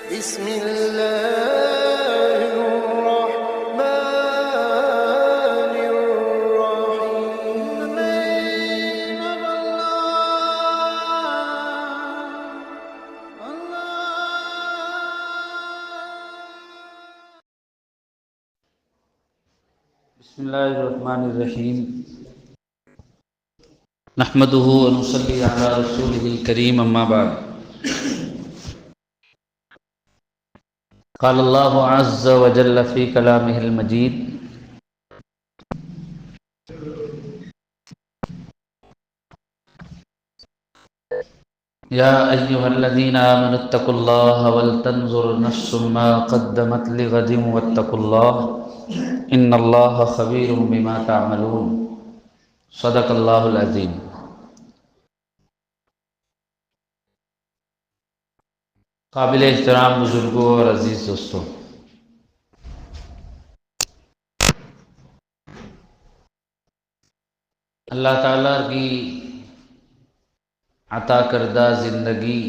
بسم الله الرحمن الرحيم. بسم اللہ الرحمن الرحیم نحمده ونصلي على رسوله الكريم اما بعد قال الله عز وجل في كلامه المجيد يا أيها الذين آمنوا اتقوا الله ولتنظر نفس ما قدمت لغد واتقوا الله إن الله خبير بما تعملون صدق الله العظيم. قابل احترام بزرگوں اور عزیز دوستوں، اللہ تعالیٰ کی عطا کردہ زندگی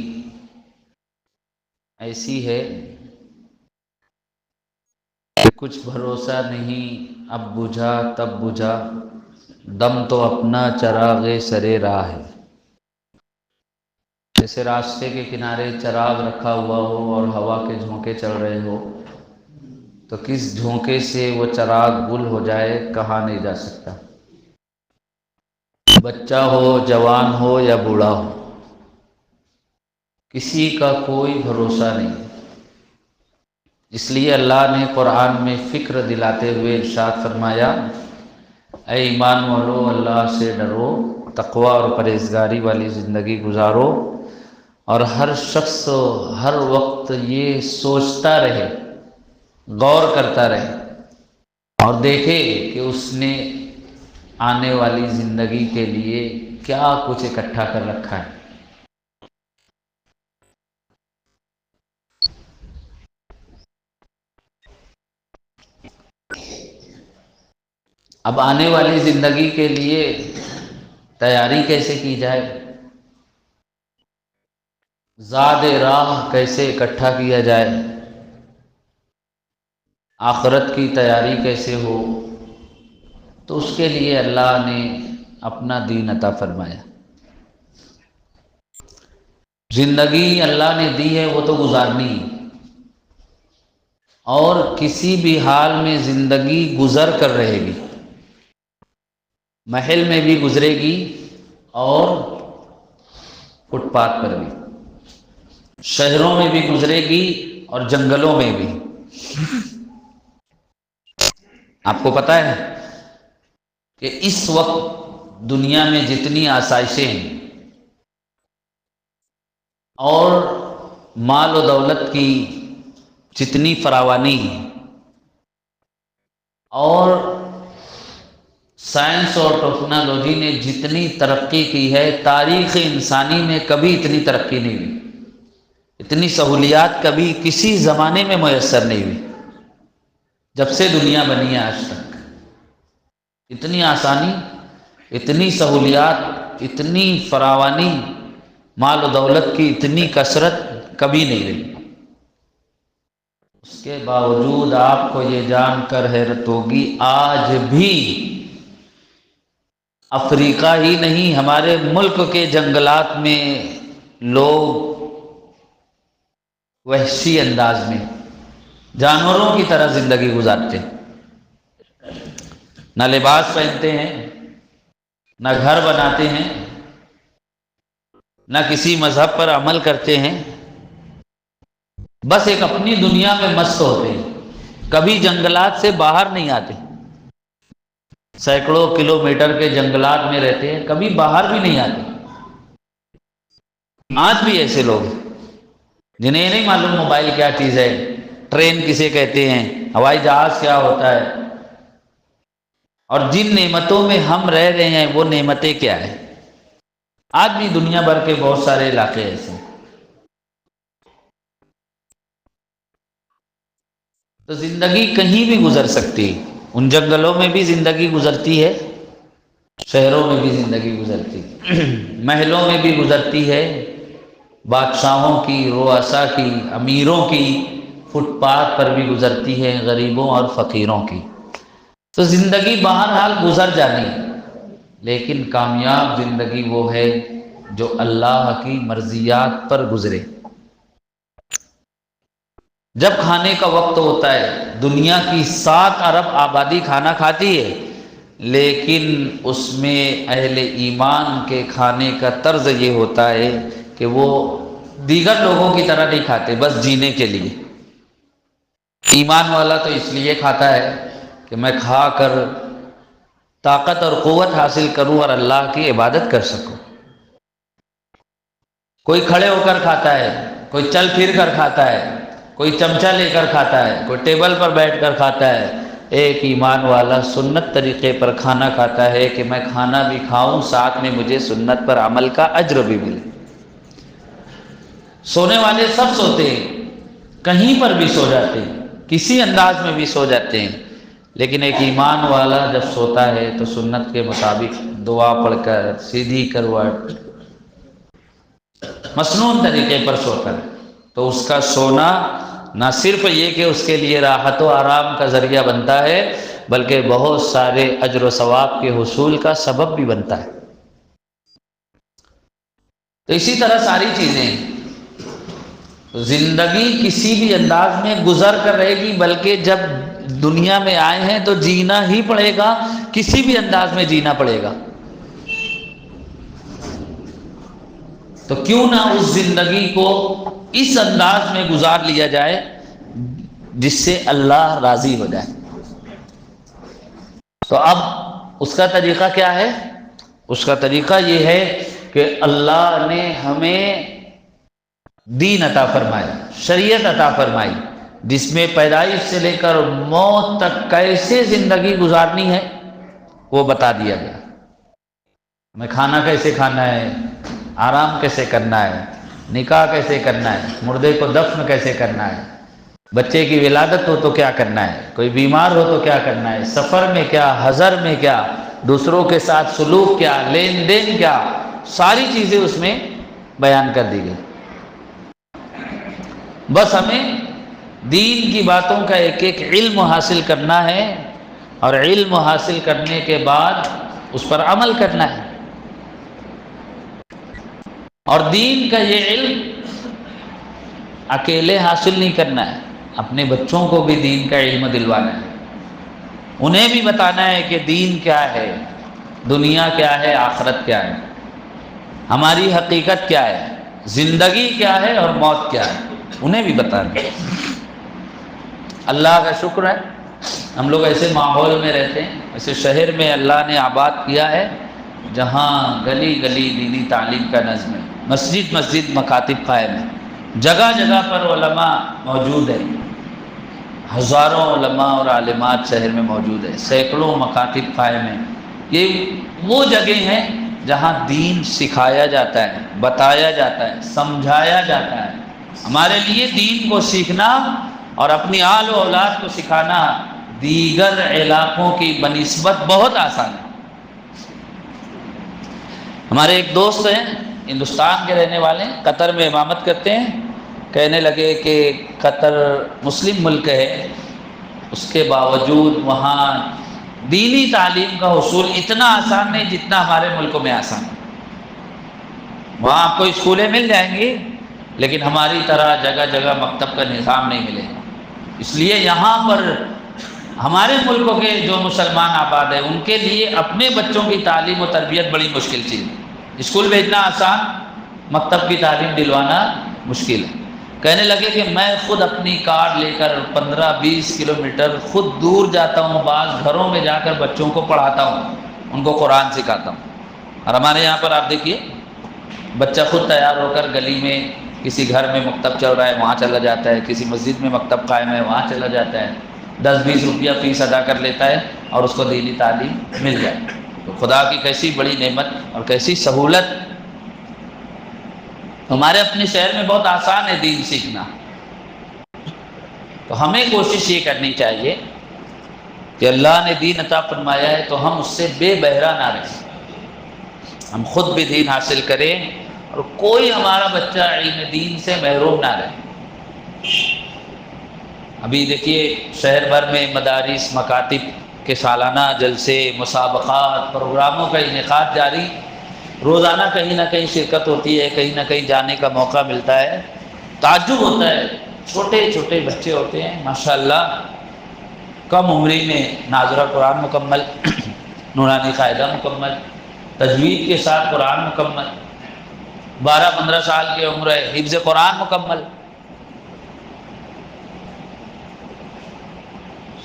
ایسی ہے کہ کچھ بھروسہ نہیں، اب بجھا تب بجھا، دم تو اپنا چراغ سرے راہ ہے. جیسے راستے کے کنارے چراغ رکھا ہوا ہو اور ہوا کے جھونکے چل رہے ہو تو کس جھونکے سے وہ چراغ گل ہو جائے کہا نہیں جا سکتا. بچہ ہو، جوان ہو یا بوڑھا ہو، کسی کا کوئی بھروسہ نہیں. اس لیے اللہ نے قرآن میں فکر دلاتے ہوئے ارشاد فرمایا، اے ایمان والو اللہ سے ڈرو، تقوی اور پرہیزگاری والی زندگی گزارو، اور ہر شخص ہر وقت یہ سوچتا رہے، غور کرتا رہے اور دیکھے کہ اس نے آنے والی زندگی کے لیے کیا کچھ اکٹھا کر رکھا ہے. اب آنے والی زندگی کے لیے تیاری کیسے کی جائے، زاد راہ کیسے اکٹھا کیا جائے، آخرت کی تیاری کیسے ہو، تو اس کے لیے اللہ نے اپنا دین عطا فرمایا. زندگی اللہ نے دی ہے وہ تو گزارنی ہے، اور کسی بھی حال میں زندگی گزر کر رہے گی. محل میں بھی گزرے گی اور فٹ پاتھ پر بھی، شہروں میں بھی گزرے گی اور جنگلوں میں بھی. آپ کو پتہ ہے کہ اس وقت دنیا میں جتنی آسائشیں ہیں اور مال و دولت کی جتنی فراوانی ہے اور سائنس اور ٹیکنالوجی نے جتنی ترقی کی ہے، تاریخ انسانی میں کبھی اتنی ترقی نہیں ہوئی، اتنی سہولیات کبھی کسی زمانے میں میسر نہیں ہوئی جب سے دنیا بنی ہے آج تک. اتنی آسانی، اتنی سہولیات، اتنی فراوانی، مال و دولت کی اتنی کثرت کبھی نہیں رہی. اس کے باوجود آپ کو یہ جان کر حیرت ہوگی، آج بھی افریقہ ہی نہیں، ہمارے ملک کے جنگلات میں لوگ وحشی انداز میں جانوروں کی طرح زندگی گزارتے ہیں. نہ لباس پہنتے ہیں، نہ گھر بناتے ہیں، نہ کسی مذہب پر عمل کرتے ہیں، بس ایک اپنی دنیا میں مست ہوتے ہیں، کبھی جنگلات سے باہر نہیں آتے. سینکڑوں کلومیٹر کے جنگلات میں رہتے ہیں، کبھی باہر بھی نہیں آتے. آج بھی ایسے لوگ ہیں جنہیں یہ نہیں معلوم موبائل کیا چیز ہے، ٹرین کسے کہتے ہیں، ہوائی جہاز کیا ہوتا ہے، اور جن نعمتوں میں ہم رہ رہے ہیں وہ نعمتیں کیا ہیں. آج بھی دنیا بھر کے بہت سارے علاقے ایسے ہیں. تو زندگی کہیں بھی گزر سکتی ہے، ان جنگلوں میں بھی زندگی گزرتی ہے، شہروں میں بھی زندگی گزرتی ہے، محلوں میں بھی گزرتی ہے، بادشاہوں کی، رؤسا کی، امیروں کی فٹ پاتھ پر بھی گزرتی ہے، غریبوں اور فقیروں کی۔ تو زندگی بہرحال گزر جانی، لیکن کامیاب زندگی وہ ہے جو اللہ کی مرضیات پر گزرے۔ جب کھانے کا وقت ہوتا ہے، دنیا کی 7 ارب آبادی کھانا کھاتی ہے، لیکن اس میں اہل ایمان کے کھانے کا طرز یہ ہوتا ہے کہ وہ دیگر لوگوں کی طرح نہیں کھاتے بس جینے کے لیے۔ ایمان والا تو اس لیے کھاتا ہے کہ میں کھا کر طاقت اور قوت حاصل کروں اور اللہ کی عبادت کر سکوں۔ کوئی کھڑے ہو کر کھاتا ہے، کوئی چل پھر کر کھاتا ہے، کوئی چمچہ لے کر کھاتا ہے، کوئی ٹیبل پر بیٹھ کر کھاتا ہے۔ ایک ایمان والا سنت طریقے پر کھانا کھاتا ہے کہ میں کھانا بھی کھاؤں، ساتھ میں مجھے سنت پر عمل کا اجر بھی ملے۔ سونے والے سب سوتے ہیں، کہیں پر بھی سو جاتے ہیں، کسی انداز میں بھی سو جاتے ہیں، لیکن ایک ایمان والا جب سوتا ہے تو سنت کے مطابق دعا پڑھ کر، سیدھی کروٹ، مسنون طریقے پر سوتا ہے۔ تو اس کا سونا نہ صرف یہ کہ اس کے لیے راحت و آرام کا ذریعہ بنتا ہے، بلکہ بہت سارے اجر و ثواب کے حصول کا سبب بھی بنتا ہے۔ تو اسی طرح ساری چیزیں، زندگی کسی بھی انداز میں گزر کر رہے گی، بلکہ جب دنیا میں آئے ہیں تو جینا ہی پڑے گا، کسی بھی انداز میں جینا پڑے گا۔ تو کیوں نہ اس زندگی کو اس انداز میں گزار لیا جائے جس سے اللہ راضی ہو جائے۔ تو اب اس کا طریقہ کیا ہے؟ اس کا طریقہ یہ ہے کہ اللہ نے ہمیں دین عطا فرمایا، شریعت عطا فرمائی، جس میں پیدائش سے لے کر موت تک کیسے زندگی گزارنی ہے وہ بتا دیا گیا۔ ہمیں کھانا کیسے کھانا ہے، آرام کیسے کرنا ہے، نکاح کیسے کرنا ہے، مردے کو دفن کیسے کرنا ہے، بچے کی ولادت ہو تو کیا کرنا ہے، کوئی بیمار ہو تو کیا کرنا ہے، سفر میں کیا، حضر میں کیا، دوسروں کے ساتھ سلوک کیا، لین دین کیا، ساری چیزیں اس میں بیان کر دی گئی۔ بس ہمیں دین کی باتوں کا ایک ایک علم حاصل کرنا ہے، اور علم حاصل کرنے کے بعد اس پر عمل کرنا ہے۔ اور دین کا یہ علم اکیلے حاصل نہیں کرنا ہے، اپنے بچوں کو بھی دین کا علم دلوانا ہے، انہیں بھی بتانا ہے کہ دین کیا ہے، دنیا کیا ہے، آخرت کیا ہے، ہماری حقیقت کیا ہے، زندگی کیا ہے اور موت کیا ہے، انہیں بھی بتانا ہے۔ اللہ کا شکر ہے ہم لوگ ایسے ماحول میں رہتے ہیں، ایسے شہر میں اللہ نے آباد کیا ہے جہاں گلی گلی دینی تعلیم کا نظم ہے، مسجد مسجد مکاتب قائم ہے، جگہ جگہ پر علماء موجود ہیں، ہزاروں علماء اور عالمات شہر میں موجود ہیں، سینکڑوں مکاتب قائم ہیں۔ یہ وہ جگہ ہیں جہاں دین سکھایا جاتا ہے، بتایا جاتا ہے، سمجھایا جاتا ہے۔ ہمارے لیے دین کو سیکھنا اور اپنی آل و اولاد کو سکھانا دیگر علاقوں کی بنسبت بہت آسان ہے۔ ہمارے ایک دوست ہیں، ہندوستان کے رہنے والے ہیں، قطر میں امامت کرتے ہیں، کہنے لگے کہ قطر مسلم ملک ہے، اس کے باوجود وہاں دینی تعلیم کا حصول اتنا آسان نہیں جتنا ہمارے ملکوں میں آسان ہے۔ وہاں آپ کو اسکولیں مل جائیں گی، لیکن ہماری طرح جگہ جگہ مکتب کا نظام نہیں ملے گا۔ اس لیے یہاں پر ہمارے ملکوں کے جو مسلمان آباد ہیں ان کے لیے اپنے بچوں کی تعلیم و تربیت بڑی مشکل چیز ہے۔ اسکول بھیجنا آسان، مکتب کی تعلیم دلوانا مشکل ہے۔ کہنے لگے کہ میں خود اپنی کار لے کر 15-20 کلومیٹر خود دور جاتا ہوں، بعض گھروں میں جا کر بچوں کو پڑھاتا ہوں، ان کو قرآن سکھاتا ہوں۔ اور ہمارے یہاں پر آپ دیکھیے بچہ خود تیار ہو کر گلی میں کسی گھر میں مکتب چل رہا ہے وہاں چلا جاتا ہے، کسی مسجد میں مکتب قائم ہے وہاں چلا جاتا ہے، 10-20 روپیہ فیس ادا کر لیتا ہے اور اس کو دینی تعلیم مل جائے۔ تو خدا کی کیسی بڑی نعمت اور کیسی سہولت۔ ہمارے اپنے شہر میں بہت آسان ہے دین سیکھنا، تو ہمیں کوشش یہ کرنی چاہیے کہ اللہ نے دین عطا فرمایا ہے تو ہم اس سے بے بہرا نہ رہیں، ہم خود بھی دین حاصل کریں اور کوئی ہمارا بچہ علم دین سے محروم نہ رہے۔ ابھی دیکھیے شہر بھر میں مدارس مکاتب کے سالانہ جلسے مسابقات پروگراموں کا انعقاد جاری، روزانہ کہیں نہ کہیں شرکت ہوتی ہے، کہیں نہ کہیں جانے کا موقع ملتا ہے۔ تعجب ہوتا ہے، چھوٹے چھوٹے بچے ہوتے ہیں ماشاءاللہ، کم عمری میں ناظرہ قرآن مکمل، نورانی قاعدہ مکمل، تجوید کے ساتھ قرآن مکمل، 12-15 سال کی عمر ہے، حفظ قرآن مکمل۔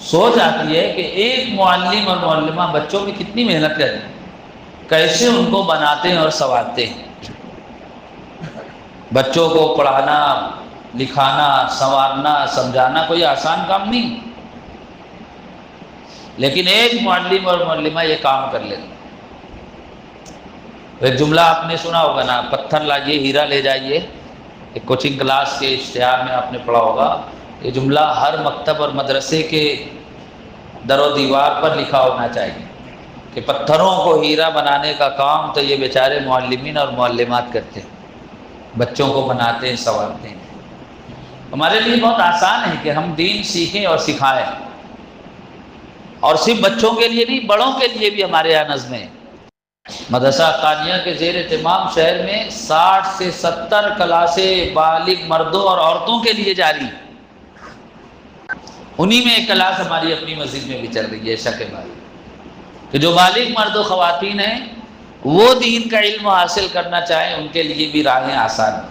سوچ آتی ہے کہ ایک معلم اور معلمہ بچوں میں کتنی محنت کرتے ہیں، کیسے ان کو بناتے ہیں اور سنوارتے ہیں۔ بچوں کو پڑھانا لکھانا سنوارنا سمجھانا کوئی آسان کام نہیں، لیکن ایک معلم اور معلمہ یہ کام کر لیتے۔ ایک جملہ آپ نے سنا ہوگا نا، پتھر لائیے ہیرا لے جائیے، ایک کوچنگ کلاس کے اشتہار میں آپ نے پڑھا ہوگا۔ یہ جملہ ہر مکتب اور مدرسے کے در و دیوار پر لکھا ہونا چاہیے کہ پتھروں کو ہیرا بنانے کا کام تو یہ بیچارے معلمین اور معلمات کرتے ہیں، بچوں کو بناتے ہیں سنوارتے ہیں۔ ہمارے لیے بہت آسان ہے کہ ہم دین سیکھیں اور سکھائیں، اور صرف بچوں کے لیے نہیں، بڑوں کے لیے بھی ہمارے یہاں نظمیں ہیں۔ مدرسہ حقانیہ کے زیر اہتمام شہر میں 60 سے 70 کلاسیں بالغ مردوں اور عورتوں کے لیے جاری، انہی میں ایک کلاس ہماری اپنی مسجد میں بھی چل رہی ہے شک بات کہ جو بالغ مرد و خواتین ہیں وہ دین کا علم حاصل کرنا چاہیں، ان کے لیے بھی راہیں آسان ہیں۔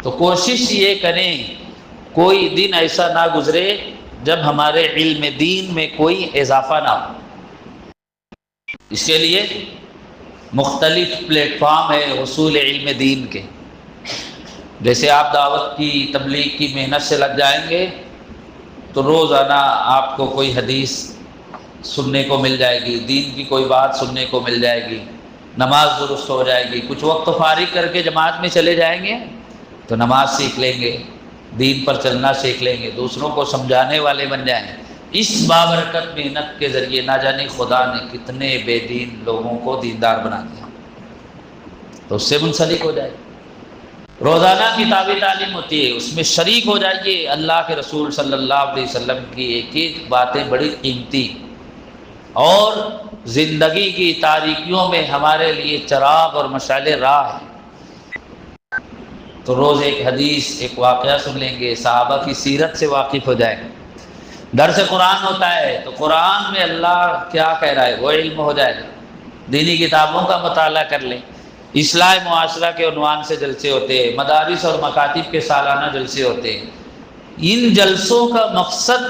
تو کوشش یہ کریں کوئی دن ایسا نہ گزرے جب ہمارے علم دین میں کوئی اضافہ نہ ہو۔ اس کے لیے مختلف پلیٹ فارم ہے حصول علم دین کے۔ جیسے آپ دعوت کی تبلیغ کی محنت سے لگ جائیں گے تو روزانہ آپ کو کوئی حدیث سننے کو مل جائے گی، دین کی کوئی بات سننے کو مل جائے گی، نماز درست ہو جائے گی۔ کچھ وقت فارغ کر کے جماعت میں چلے جائیں گے تو نماز سیکھ لیں گے، دین پر چلنا سیکھ لیں گے، دوسروں کو سمجھانے والے بن جائیں۔ اس بابرکت محنت کے ذریعے نہ جانے خدا نے کتنے بے دین لوگوں کو دیندار بنا دیا، تو اس سے منسلک ہو جائے۔ روزانہ کتابی تعلیم ہوتی ہے، اس میں شریک ہو جائیے۔ اللہ کے رسول صلی اللہ علیہ وسلم کی ایک ایک باتیں بڑی قیمتی اور زندگی کی تاریکیوں میں ہمارے لیے چراغ اور مشعل راہ ہے۔ تو روز ایک حدیث ایک واقعہ سن لیں گے، صحابہ کی سیرت سے واقف ہو جائیں گے۔ درس قرآن ہوتا ہے تو قرآن میں اللہ کیا کہہ رہا ہے وہ علم ہو جائے گا۔ دینی کتابوں کا مطالعہ کر لیں۔ اصلاح معاشرہ کے عنوان سے جلسے ہوتے ہیں، مدارس اور مکاتب کے سالانہ جلسے ہوتے ہیں۔ ان جلسوں کا مقصد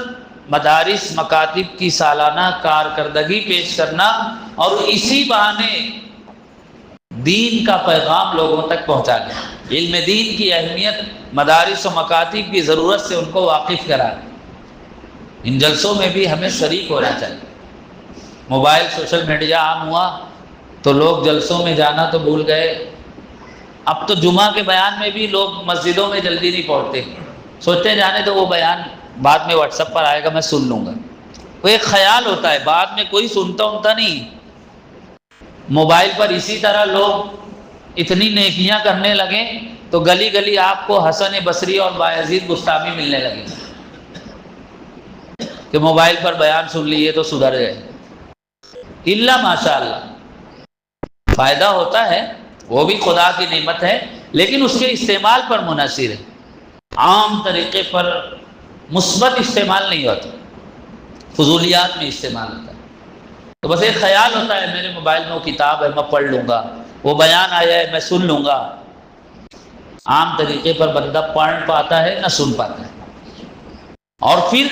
مدارس مکاتب کی سالانہ کارکردگی پیش کرنا اور اسی بہانے دین کا پیغام لوگوں تک پہنچانا، علم دین کی اہمیت، مدارس و مکاتب کی ضرورت سے ان کو واقف کرانا۔ ان جلسوں میں بھی ہمیں شریک ہونا چاہیے۔ موبائل سوشل میڈیا عام ہوا تو لوگ جلسوں میں جانا تو بھول گئے۔ اب تو جمعہ کے بیان میں بھی لوگ مسجدوں میں جلدی نہیں پہنچتے، سوچتے ہیں جانے تو وہ بیان بعد میں واٹس ایپ پر آئے گا میں سن لوں گا۔ وہ ایک خیال ہوتا ہے، بعد میں کوئی سنتا نہیں۔ موبائل پر اسی طرح لوگ اتنی نیکیاں کرنے لگیں تو گلی گلی آپ کو حسن بصری اور بایزید بستامی ملنے لگے کہ موبائل پر بیان سن لیے تو سدھر گئے۔ الا ماشاء اللہ فائدہ ہوتا ہے، وہ بھی خدا کی نعمت ہے، لیکن اس کے استعمال پر منحصر ہے۔ عام طریقے پر مثبت استعمال نہیں ہوتا، فضولیات میں استعمال ہوتا ہے۔ تو بس ایک خیال ہوتا ہے میرے موبائل میں وہ کتاب ہے میں پڑھ لوں گا، وہ بیان آیا ہے میں سن لوں گا۔ عام طریقے پر بندہ پڑھ پاتا ہے نہ سن پاتا ہے۔ اور پھر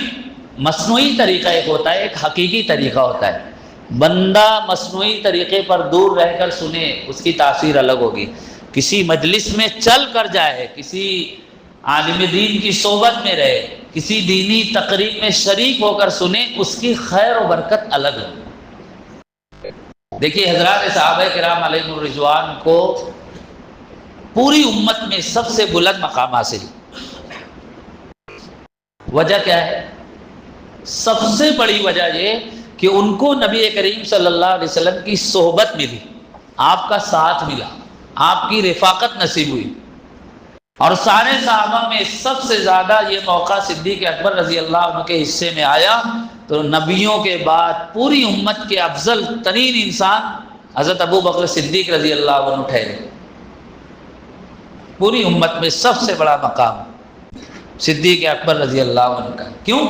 مصنوعی طریقہ ایک ہوتا ہے، ایک حقیقی طریقہ ہوتا ہے۔ بندہ مصنوعی طریقے پر دور رہ کر سنے، اس کی تاثیر الگ ہوگی۔ کسی مجلس میں چل کر جائے، کسی عالم دین کی صحبت میں رہے، کسی دینی تقریب میں شریک ہو کر سنے، اس کی خیر و برکت الگ ہے۔ دیکھیے حضرات صحابہ کرام علیہم الرضوان کو پوری امت میں سب سے بلند مقام حاصل۔ وجہ کیا ہے؟ سب سے بڑی وجہ یہ کہ ان کو نبی کریم صلی اللہ علیہ وسلم کی صحبت ملی۔ آپ کا ساتھ ملا، آپ کی رفاقت نصیب ہوئی. اور سارے صحابہ میں سب سے زیادہ یہ موقع صدیق اکبر رضی اللہ عنہ کے حصے میں آیا، تو نبیوں کے بعد پوری امت کے افضل ترین انسان حضرت ابو بکر صدیق رضی اللہ عنہ ٹھہرے. پوری امت میں سب سے بڑا مقام صدیق اکبر رضی اللہ عنہ کا. کیوں؟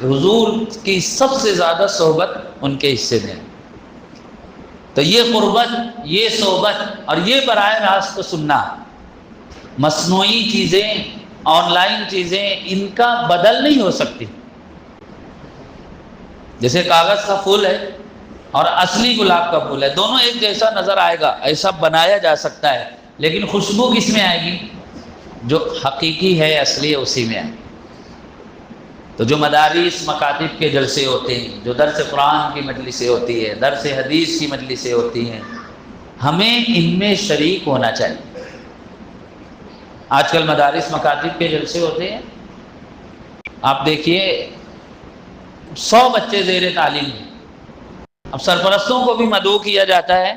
حضور کی سب سے زیادہ صحبت ان کے حصے میں ہے. تو یہ قربت، یہ صحبت اور یہ براہ راست سننا، مصنوعی چیزیں، آن لائن چیزیں، ان کا بدل نہیں ہو سکتی. جیسے کاغذ کا پھول ہے اور اصلی گلاب کا پھول ہے، دونوں ایک جیسا نظر آئے گا، ایسا بنایا جا سکتا ہے، لیکن خوشبو کس میں آئے گی؟ جو حقیقی ہے، اصلی ہے، اسی میں آئے. تو جو مدارس مکاتب کے جلسے ہوتے ہیں، جو درس قرآن کی مجلسیں ہوتی ہے، درس حدیث کی مجلسیں ہوتی ہیں، ہمیں ان میں شریک ہونا چاہیے. آج کل مدارس مکاتب کے جلسے ہوتے ہیں، آپ دیکھیے 100 بچے زیر تعلیم ہیں. اب سرپرستوں کو بھی مدعو کیا جاتا ہے،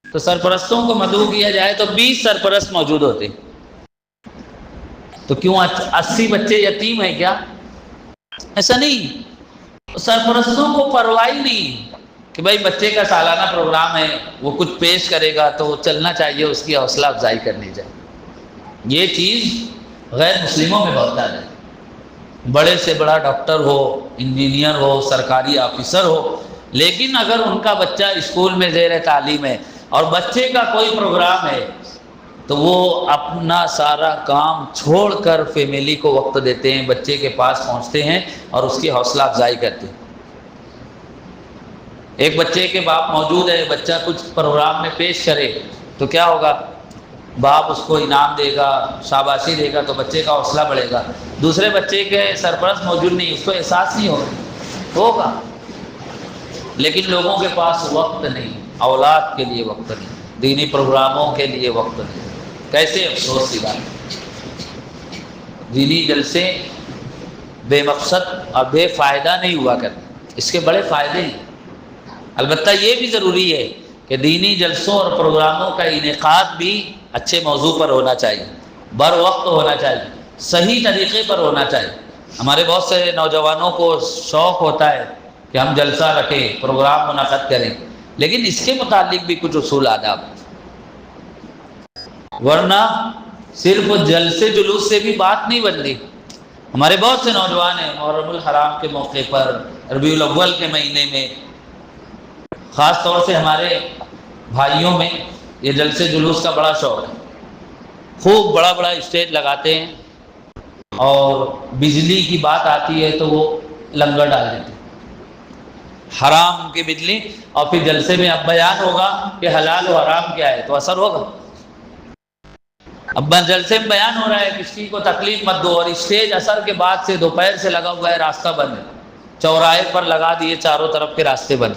تو سرپرستوں کو مدعو کیا جائے تو 20 سرپرست موجود ہوتے ہیں. تو کیوں 80 بچے یتیم ہیں کیا؟ ایسا نہیں. سرپرستوں کو پرواہ نہیں کہ بھائی بچے کا سالانہ پروگرام ہے، وہ کچھ پیش کرے گا تو وہ چلنا چاہیے، اس کی حوصلہ افزائی کرنی چاہیے. یہ چیز غیر مسلموں میں بہت زیادہ ہے. بڑے سے بڑا ڈاکٹر ہو، انجینئر ہو، سرکاری آفیسر ہو، لیکن اگر ان کا بچہ اسکول میں زیر تعلیم ہے اور بچے کا کوئی پروگرام ہے تو وہ اپنا سارا کام چھوڑ کر فیملی کو وقت دیتے ہیں، بچے کے پاس پہنچتے ہیں اور اس کی حوصلہ افزائی کرتے ہیں. ایک بچے کے باپ موجود ہے، بچہ کچھ پروگرام میں پیش کرے تو کیا ہوگا؟ باپ اس کو انعام دے گا، شاباشی دے گا، تو بچے کا حوصلہ بڑھے گا. دوسرے بچے کے سرپرست موجود نہیں، اس کو احساس نہیں ہوگا. لیکن لوگوں کے پاس وقت نہیں، اولاد کے لیے وقت نہیں، دینی پروگراموں کے لیے وقت نہیں. کیسے افسوس کی بات. دینی جلسے بے مقصد اور بے فائدہ نہیں ہوا کرتے، اس کے بڑے فائدے ہیں. البتہ یہ بھی ضروری ہے کہ دینی جلسوں اور پروگراموں کا انعقاد بھی اچھے موضوع پر ہونا چاہیے، بر وقت ہونا چاہیے، صحیح طریقے پر ہونا چاہیے. ہمارے بہت سے نوجوانوں کو شوق ہوتا ہے کہ ہم جلسہ رکھیں، پروگرام منعقد کریں، لیکن اس کے متعلق بھی کچھ اصول آداب، ورنہ صرف جلسے جلوس سے بھی بات نہیں بنتی. ہمارے بہت سے نوجوان ہیں محرم الحرام کے موقع پر، ربیع الاول کے مہینے میں، خاص طور سے ہمارے بھائیوں میں یہ جلسے جلوس کا بڑا شوق ہے. خوب بڑا بڑا اسٹیج لگاتے ہیں اور بجلی کی بات آتی ہے تو وہ لنگر ڈال دیتے ہیں، حرام کی بجلی. اور پھر جلسے میں اب بیان ہوگا کہ حلال و حرام کیا ہے، تو اثر ہوگا. اب جلسے میں بیان ہو رہا ہے کسی کو تکلیف مت دو، اور اسٹیج اثر کے بعد سے دوپہر سے لگا ہوا ہے، راستہ بند ہے، چوراہے پر لگا دیے چاروں طرف کے راستے بند.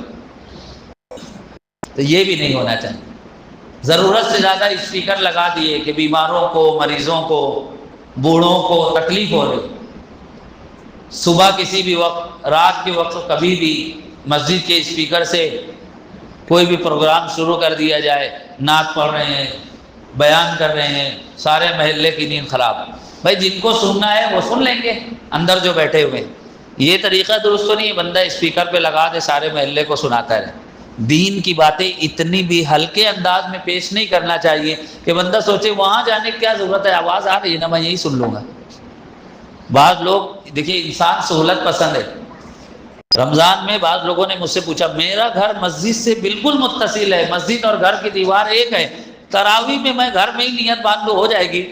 تو یہ بھی نہیں ہونا چاہیے. ضرورت سے زیادہ اسپیکر لگا دیے کہ بیماروں کو، مریضوں کو، بوڑھوں کو تکلیف ہو رہی. صبح کسی بھی وقت، رات کے وقت، کبھی بھی مسجد کے اسپیکر سے کوئی بھی پروگرام شروع کر دیا جائے، نعت پڑھ رہے ہیں، بیان کر رہے ہیں، سارے محلے کی نیند خراب. بھائی جن کو سننا ہے وہ سن لیں گے، اندر جو بیٹھے ہوئے ہیں. یہ طریقہ درست تو نہیں ہے بندہ اسپیکر پہ لگا دے سارے محلے کو سناتا رہے. دین کی باتیں اتنی بھی ہلکے انداز میں پیش نہیں کرنا چاہیے کہ بندہ سوچے وہاں جانے کی کیا ضرورت ہے، آواز آ رہی ہے نا، میں یہی سن لوں گا. بعض لوگ دیکھیے انسان سہولت پسند ہے. رمضان میں بعض لوگوں نے مجھ سے پوچھا میرا گھر مسجد سے بالکل متصل ہے، مسجد اور گھر کی دیوار ایک ہے، تراویح میں میں گھر میں ہی نیت باندھ لوں ہو جائے گی.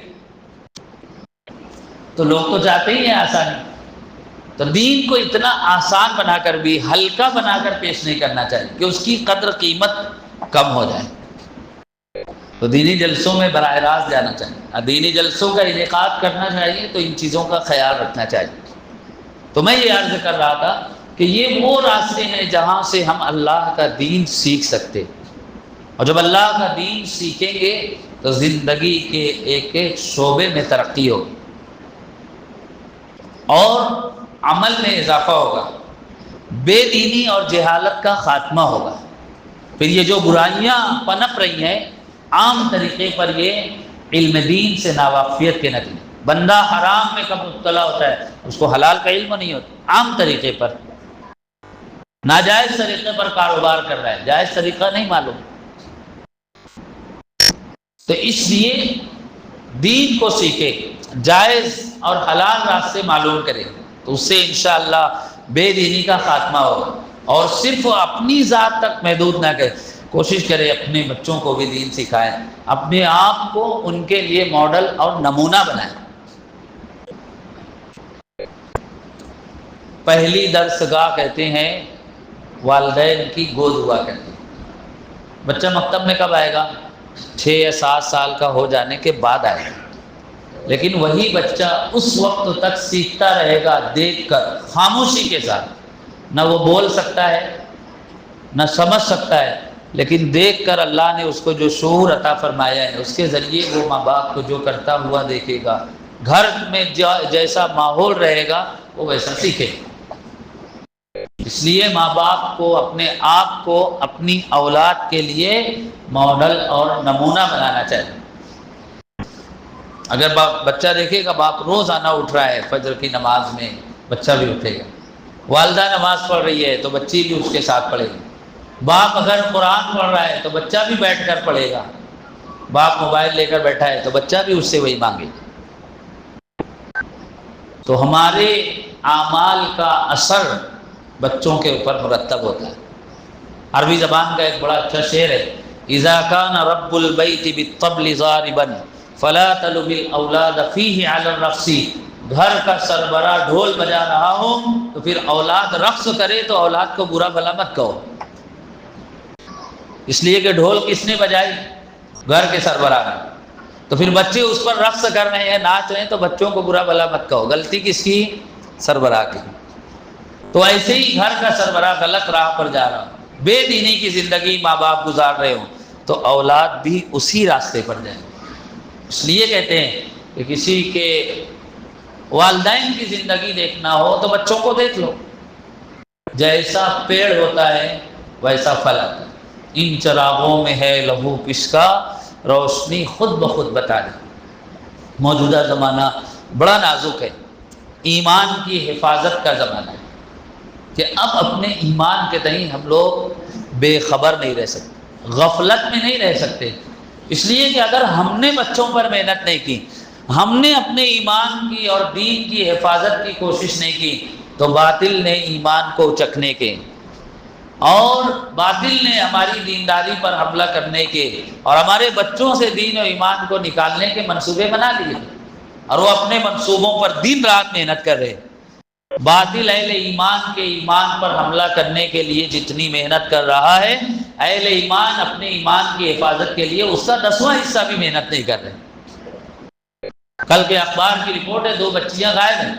تو لوگ تو چاہتے ہی ہیں آسانی. تو دین کو اتنا آسان بنا کر بھی ہلکا بنا کر پیش نہیں کرنا چاہیے کہ اس کی قدر قیمت کم ہو جائے. تو دینی جلسوں میں براہ راست جانا چاہیے، دینی جلسوں کا انعقاد کرنا چاہیے تو ان چیزوں کا خیال رکھنا چاہیے. تو میں یہ عرض کر رہا تھا کہ یہ وہ راستے ہیں جہاں سے ہم اللہ کا دین سیکھ سکتے، اور جب اللہ کا دین سیکھیں گے تو زندگی کے ایک ایک شعبے میں ترقی ہوگی اور عمل میں اضافہ ہوگا، بے دینی اور جہالت کا خاتمہ ہوگا. پھر یہ جو برائیاں پنپ رہی ہیں عام طریقے پر یہ علم دین سے ناواقفیت کے نتیجے. بندہ حرام میں کب مبتلا ہوتا ہے؟ اس کو حلال کا علم نہیں ہوتا. عام طریقے پر ناجائز طریقے پر کاروبار کر رہا ہے، جائز طریقہ نہیں معلوم. تو اس لیے دین کو سیکھے، جائز اور حلال راستے معلوم کرے، تو اس سے انشاءاللہ بے دینی کا خاتمہ ہوگا. اور صرف اپنی ذات تک محدود نہ کرے، کوشش کرے اپنے بچوں کو بھی دین سکھائیں، اپنے آپ کو ان کے لیے ماڈل اور نمونہ بنائیں. پہلی درسگاہ کہتے ہیں والدین کی گود ہوا کرتی. بچہ مکتب میں کب آئے گا؟ 6 یا 7 سال کا ہو جانے کے بعد آئے گا. لیکن وہی بچہ اس وقت تک سیکھتا رہے گا دیکھ کر، خاموشی کے ساتھ. نہ وہ بول سکتا ہے نہ سمجھ سکتا ہے، لیکن دیکھ کر اللہ نے اس کو جو شعور عطا فرمایا ہے اس کے ذریعے وہ ماں باپ کو جو کرتا ہوا دیکھے گا. گھر میں جیسا ماحول رہے گا وہ ویسا سیکھے. اس لیے ماں باپ کو اپنے آپ کو اپنی اولاد کے لیے ماڈل اور نمونہ بنانا چاہیے. اگر بچہ دیکھے گا باپ روزانہ اٹھ رہا ہے فجر کی نماز میں، بچہ بھی اٹھے گا. والدہ نماز پڑھ رہی ہے تو بچی بھی اس کے ساتھ پڑھے گی. باپ اگر قرآن پڑھ رہا ہے تو بچہ بھی بیٹھ کر پڑھے گا. باپ موبائل لے کر بیٹھا ہے تو بچہ بھی اس سے وہی مانگے گا. تو ہمارے اعمال کا اثر بچوں کے اوپر مرتب ہوتا ہے. عربی زبان کا ایک بڑا اچھا شعر ہے، اذا كان رب البيت بالطبل ضاربا فلا تلم الاولاد فيه على الرقص. گھر کا سربراہ ڈھول بجا رہا ہو تو پھر اولاد رقص کرے تو اولاد کو برا بھلا مت کہو، اس لیے کہ ڈھول کس نے بجائی؟ گھر کے سربراہ نے. تو پھر بچے اس پر رقص کر رہے ہیں، ناچ رہے ہیں، تو بچوں کو برا بھلا مت کہو. غلطی کس کی؟ سربراہ کی. تو ایسے ہی گھر کا سربراہ غلط راہ پر جا رہا ہو، بے دینی کی زندگی ماں باپ گزار رہے ہوں، تو اولاد بھی اسی راستے پر جائیں. اس لیے کہتے ہیں کہ کسی کے والدین کی زندگی دیکھنا ہو تو بچوں کو دیکھ لو. جیسا پیڑ ہوتا ہے ویسا پھل آتا ہے. ان چراغوں میں ہے لہو کس کا، روشنی خود بخود بتا دے. موجودہ زمانہ بڑا نازک ہے، ایمان کی حفاظت کا زمانہ ہے، کہ اب اپنے ایمان کے تئیں ہم لوگ بے خبر نہیں رہ سکتے، غفلت میں نہیں رہ سکتے. اس لیے کہ اگر ہم نے بچوں پر محنت نہیں کی، ہم نے اپنے ایمان کی اور دین کی حفاظت کی کوشش نہیں کی، تو باطل نے ایمان کو چکھنے کے اور باطل نے ہماری دینداری پر حملہ کرنے کے اور ہمارے بچوں سے دین و ایمان کو نکالنے کے منصوبے بنا لیے، اور وہ اپنے منصوبوں پر دن رات محنت کر رہے. باطل اہل ایمان کے ایمان پر حملہ کرنے کے لیے جتنی محنت کر رہا ہے، اہل ایمان اپنے ایمان کی حفاظت کے لیے اس کا 10واں حصہ بھی محنت نہیں کر رہے. کل کے اخبار کی رپورٹ ہے 2 بچیاں غائب ہیں.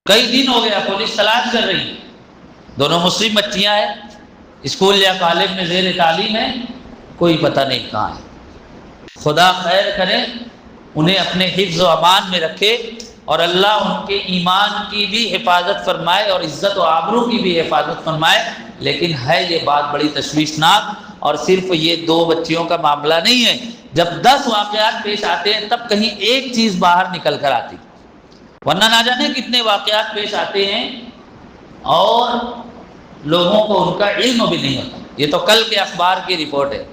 کئی دن ہو گیا پولیس تلاش کر رہی. دونوں مسلم بچیاں ہیں، اسکول یا کالج میں زیر تعلیم ہیں، کوئی پتہ نہیں کہاں ہے. خدا خیر کرے، انہیں اپنے حفظ و امان میں رکھے، اور اللہ ان کے ایمان کی بھی حفاظت فرمائے اور عزت و آبرو کی بھی حفاظت فرمائے. لیکن ہے یہ بات بڑی تشویشناک، اور صرف یہ 2 بچیوں کا معاملہ نہیں ہے. جب 10 واقعات پیش آتے ہیں تب کہیں ایک چیز باہر نکل کر آتی، ورنہ نہ جانے کتنے واقعات پیش آتے ہیں اور لوگوں کو ان کا علم بھی نہیں ہوتا. یہ تو کل کے اخبار کی رپورٹ ہے.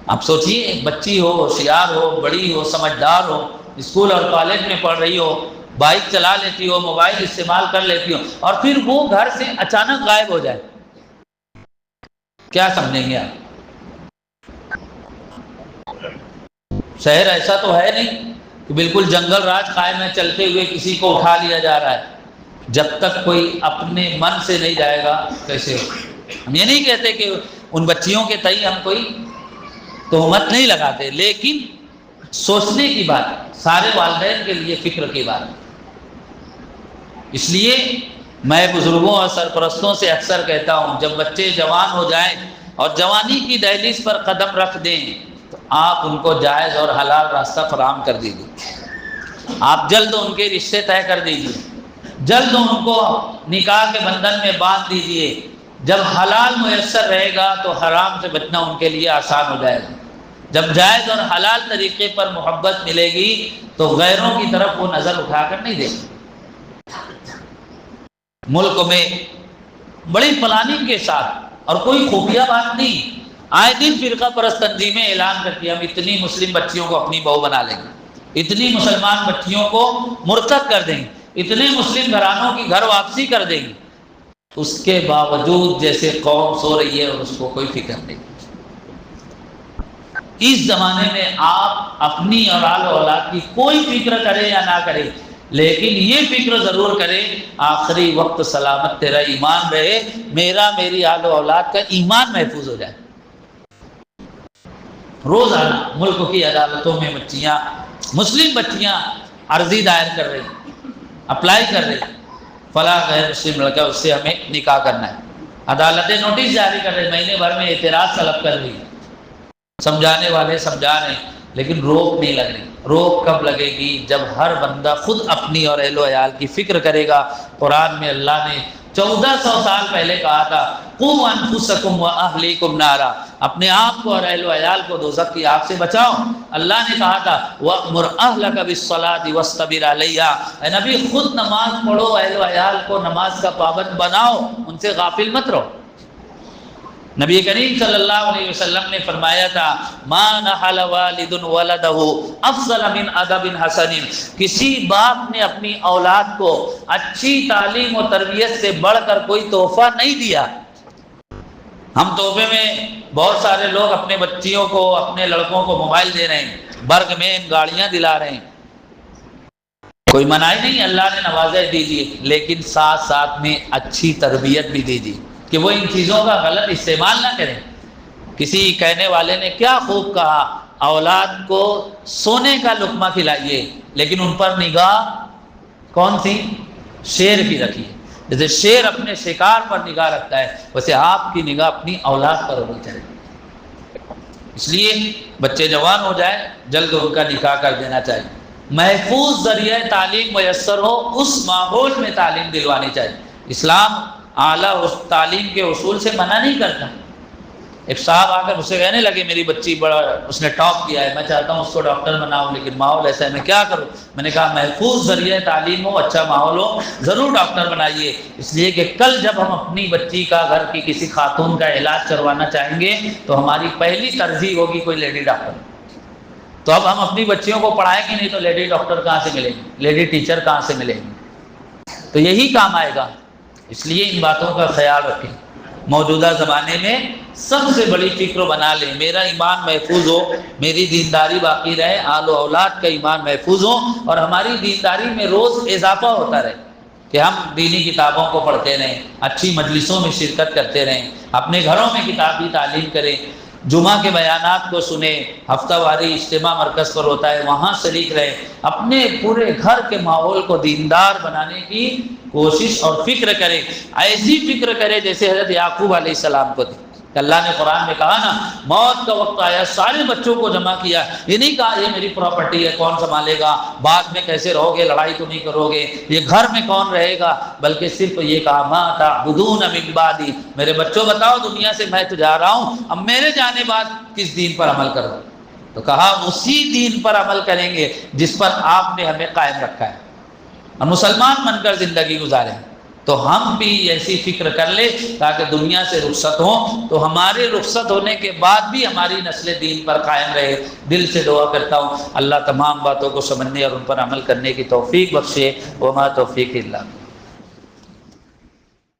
آپ سوچئے، ایک بچی ہو، ہوشیار ہو، بڑی ہو، سمجھدار ہو، اسکول اور کالج میں پڑھ رہی ہو، بائک چلا لیتی ہو، موبائل استعمال کر لیتی ہو، اور پھر وہ گھر سے اچانک غائب ہو جائے. کیا سمجھیں گے آپ؟ شہر ایسا تو ہے نہیں کہ بالکل جنگل راج قائم ہے، چلتے ہوئے کسی کو اٹھا لیا جا رہا ہے. جب تک کوئی اپنے من سے نہیں جائے گا کیسے ہو؟ ہم یہ نہیں کہتے کہ ان بچیوں کے تئیں ہم کوئی تہمت نہیں لگاتے، لیکن سوچنے کی بات، سارے والدین کے لیے فکر کی بات. اس لیے میں بزرگوں اور سرپرستوں سے اکثر کہتا ہوں، جب بچے جوان ہو جائیں اور جوانی کی دہلیز پر قدم رکھ دیں تو آپ ان کو جائز اور حلال راستہ فراہم کر دیجیے. آپ جلد ان کے رشتے طے کر دیجیے. جلد ان کو نکاح کے بندھن میں باندھ دیجئے۔ جب حلال میسر رہے گا تو حرام سے بچنا ان کے لیے آسان ہو جائے گا۔ جب جائز اور حلال طریقے پر محبت ملے گی تو غیروں کی طرف وہ نظر اٹھا کر نہیں دے گا۔ ملک میں بڑی پلاننگ کے ساتھ اور کوئی خفیہ بات نہیں، آئے دن فرقہ پرست تنظیمیں اعلان کرتی ہیں ہم اتنی مسلم بچیوں کو اپنی بہو بنا لیں گے، اتنی مسلمان بچیوں کو مرتد کر دیں گے، اتنے مسلم گھرانوں کی گھر واپسی کر دیں گے۔ اس کے باوجود جیسے قوم سو رہی ہے اور اس کو کوئی فکر نہیں۔ اس زمانے میں آپ اپنی اور آل و اولاد کی کوئی فکر کرے یا نہ کرے، لیکن یہ فکر ضرور کرے آخری وقت سلامت تیرا ایمان رہے، میری آل و اولاد کا ایمان محفوظ ہو جائے۔ روزانہ ملک کی عدالتوں میں بچیاں، مسلم بچیاں عرضی دائر کر رہی، اپلائی کر رہی، فلاں غیر مسلم لڑکا اس سے ہمیں نکاح کرنا ہے۔ عدالتیں نوٹس جاری کر رہی، مہینے بھر میں اعتراض طلب کر رہی، سمجھانے والے سمجھا رہے ہیں، لیکن روک نہیں لگ رہی۔ روک کب لگے گی؟ جب ہر بندہ خود اپنی اور اہل و عیال کی فکر کرے گا۔ قرآن میں اللہ نے 1400 سال پہلے کہا تھا قُوْ أَنفُسَكُمْ وَأَهْلِيكُمْ نَارًا، اپنے آپ کو اور اہل و عیال کو دوزخ کی آگ سے بچاؤ۔ اللہ نے کہا تھا وَأْمُرْ أَهْلَكَ بِالصَّلَاةِ وَاصْطَبِرْ عَلَيْهَا، اے نبی خود نماز پڑھو، اہل و عیال کو نماز کا پابند بناؤ، ان سے غافل مت رہو۔ نبی کریم صلی اللہ علیہ وسلم نے فرمایا تھا ما نحل والد ولدہ افضل من ادب حسن، کسی باپ نے اپنی اولاد کو اچھی تعلیم و تربیت سے بڑھ کر کوئی تحفہ نہیں دیا۔ ہم تحفے میں بہت سارے لوگ اپنے بچیوں کو، اپنے لڑکوں کو موبائل دے رہے ہیں، برگ میں گاڑیاں دلا رہے ہیں، کوئی منائی نہیں، اللہ نے نوازہ دیجیے، لیکن ساتھ ساتھ میں اچھی تربیت بھی دیجیے کہ وہ ان چیزوں کا غلط استعمال نہ کریں۔ کسی کہنے والے نے کیا خوب کہا، اولاد کو سونے کا لقمہ کھلائیے لیکن ان پر نگاہ کون سی؟ شیر کی رکھیے۔ جیسے شیر اپنے شکار پر نگاہ رکھتا ہے، ویسے آپ کی نگاہ اپنی اولاد پر ہونی چاہیے۔ اس لیے بچے جوان ہو جائیں جلد ان کا نکاح کر دینا چاہیے، محفوظ ذریعہ تعلیم میسر ہو اس ماحول میں تعلیم دلوانی چاہیے۔ اسلام اعلیٰ تعلیم کے اصول سے منع نہیں کرتا۔ ایک صاحب آ کر مجھ سے کہنے لگے میری بچی بڑا اس نے ٹاپ کیا ہے، میں چاہتا ہوں اس کو ڈاکٹر بناؤں لیکن ماحول ایسا ہے، میں کیا کروں؟ میں نے کہا محفوظ ذریعہ تعلیم ہو، اچھا ماحول ہو، ضرور ڈاکٹر بنائیے، اس لیے کہ کل جب ہم اپنی بچی کا گھر کی کسی خاتون کا علاج کروانا چاہیں گے تو ہماری پہلی ترجیح ہوگی کوئی لیڈی ڈاکٹر۔ تو اب ہم اپنی بچیوں کو پڑھائیں گے نہیں تو لیڈی ڈاکٹر کہاں سے ملیں گے، لیڈی ٹیچر کہاں سے ملیں گے؟ تو یہی کام آئے گا۔ اس لیے ان باتوں کا خیال رکھیں۔ موجودہ زمانے میں سب سے بڑی فکر بنا لیں میرا ایمان محفوظ ہو، میری دینداری باقی رہے، آل و اولاد کا ایمان محفوظ ہو، اور ہماری دینداری میں روز اضافہ ہوتا رہے کہ ہم دینی کتابوں کو پڑھتے رہیں، اچھی مجلسوں میں شرکت کرتے رہیں، اپنے گھروں میں کتابی تعلیم کریں، جمعہ کے بیانات کو سنیں، ہفتہ واری اجتماع مرکز پر ہوتا ہے وہاں شریک رہیں، اپنے پورے گھر کے ماحول کو دیندار بنانے کی کوشش اور فکر کریں۔ ایسی فکر کرے جیسے حضرت یعقوب علیہ السلام کو تھی کہ اللہ نے قرآن میں کہا نا موت کا وقت آیا سارے بچوں کو جمع کیا، یہ نہیں کہا یہ میری پراپرٹی ہے کون سنبھالے گا، بعد میں کیسے رہو گے، لڑائی تو نہیں کرو گے، یہ گھر میں کون رہے گا، بلکہ صرف یہ کہا ما تعبدون من بعدی، میرے بچوں بتاؤ دنیا سے میں تو جا رہا ہوں، اب میرے جانے بعد کس دین پر عمل کرو؟ تو کہا اسی دین پر عمل کریں گے جس پر آپ نے ہمیں قائم رکھا ہے، اور مسلمان بن کر زندگی گزاریں۔ تو ہم بھی ایسی فکر کر لیں تاکہ دنیا سے رخصت ہوں تو ہمارے رخصت ہونے کے بعد بھی ہماری نسل دین پر قائم رہے۔ دل سے دعا کرتا ہوں اللہ تمام باتوں کو سمجھنے اور ان پر عمل کرنے کی توفیق بخشے۔ وما توفیق الا